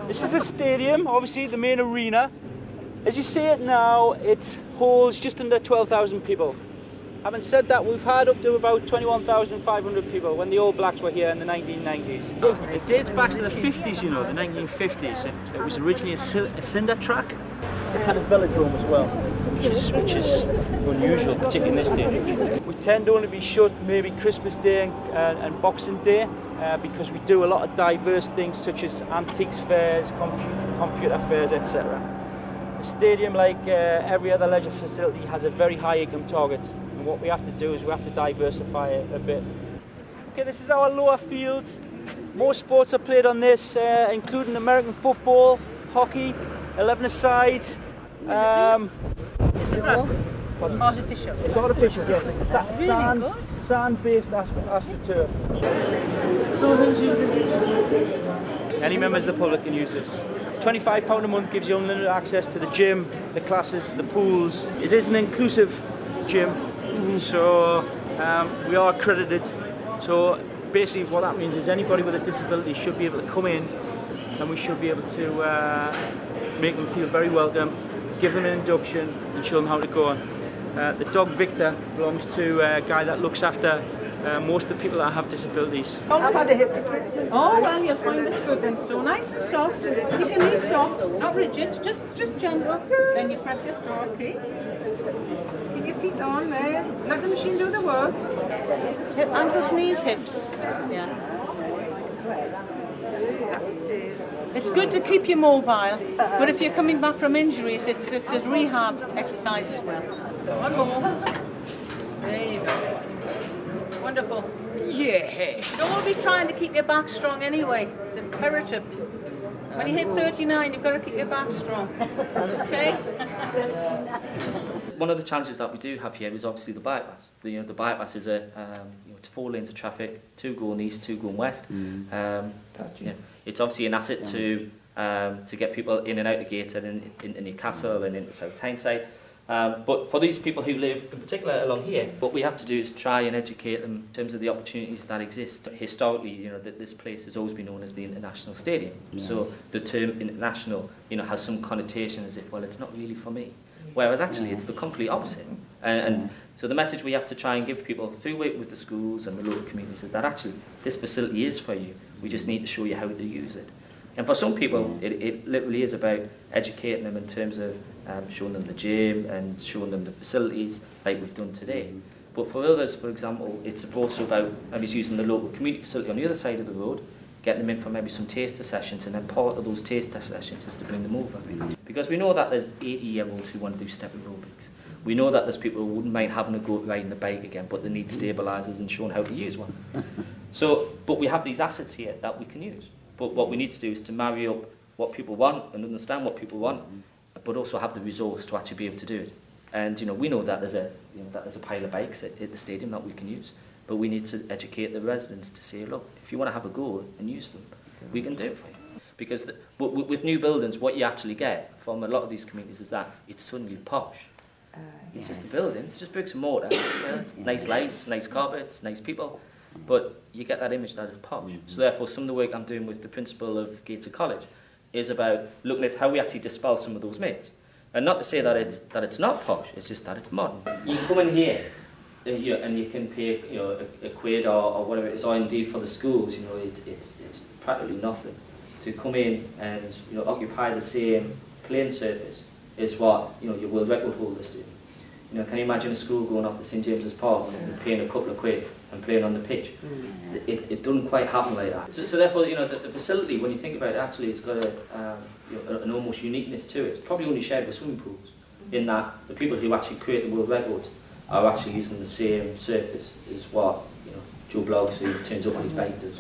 This is the stadium, obviously the main arena. As you see it now, it holds just under 12,000 people. Having said that, we've had up to about 21,500 people when the All Blacks were here in the 1990s. It dates back to the 50s, you know, the 1950s. It was originally a cinder track. It had a velodrome as well, which is unusual, particularly in this day and age. We tend to only be shut maybe Christmas Day and Boxing Day because we do a lot of diverse things such as antiques fairs, computer fairs, etc. The stadium, like every other leisure facility, has a very high income target. And what we have to do is we have to diversify it a bit. Okay, this is our lower field. Most sports are played on this, including American football, hockey, 11-a-side. Is it artificial? It's artificial, yes. It's sand-based astroturf. So who's using this? Any members of the public can use it. £25 a month gives you unlimited access to the gym, the classes, the pools. It is an inclusive gym, so we are accredited. So basically what that means is anybody with a disability should be able to come in, and we should be able to make them feel very welcome, give them an induction and show them how to go on. The dog Victor belongs to a guy that looks after most of the people that have disabilities. I've had a hip replacement. Oh well, you'll find this good then. So nice and soft. Keep your knees soft, not rigid, just gentle. Then you press your straw, okay? Keep your feet on there. Let the machine do the work. Hip, ankles, knees, hips. Yeah. It's good to keep you mobile, but if you're coming back from injuries, it's a rehab exercise as well. One more. There you go. Wonderful. Yeah. You should always be trying to keep your back strong anyway. It's imperative. When you hit 39, you've got to keep your back strong. Okay? One of the challenges that we do have here is obviously the bypass. The bypass is it's 4 lanes of traffic, 2 going east, 2 going west. It's obviously an asset to get people in and out of Gateshead and into Newcastle and into South Tyneside. But for these people who live in particular along here, what we have to do is try and educate them in terms of the opportunities that exist. Historically, this place has always been known as the International Stadium. Yeah. So the term international, has some connotation as if, well, it's not really for me. Whereas actually it's the complete opposite. And so the message we have to try and give people through work with the schools and the local communities is that actually this facility is for you. We just need to show you how to use it. And for some people, it literally is about educating them in terms of showing them the gym and showing them the facilities like we've done today. But for others, for example, it's also about maybe using the local community facility on the other side of the road, getting them in for maybe some taster sessions, and then part of those taster sessions is to bring them over. Because we know that there's 80-year-olds who want to do step aerobics. We know that there's people who wouldn't mind having a go at riding a bike again, but they need stabilisers and shown how to use one. But we have these assets here that we can use. But what we need to do is to marry up what people want and understand what people want, but also have the resource to actually be able to do it. And we know that there's a pile of bikes at the stadium that we can use, but we need to educate the residents to say, look, if you want to have a go and use them, we can do it for you. Because with new buildings, what you actually get from a lot of these communities is that it's suddenly posh. It's just a building, it's just bricks and mortar. Nice lights, nice carpets, nice people, but you get that image that is posh. So therefore, some of the work I'm doing with the principal of Gateshead College is about looking at how we actually dispel some of those myths. And not to say that it's not posh, it's just that it's modern. You can come in here and you can pay a quid or whatever it is, or indeed for the schools, it's practically nothing to come in and occupy the same playing surface is what your world record holders do. Can you imagine a school going up to St James's Park and paying a couple of quid and playing on the pitch? It doesn't quite happen like that. So therefore, the facility, when you think about it, actually it's got an almost uniqueness to it. It's probably only shared with swimming pools, in that the people who actually create the world records are actually using the same surface as what Joe Bloggs, who turns up on his bike, does.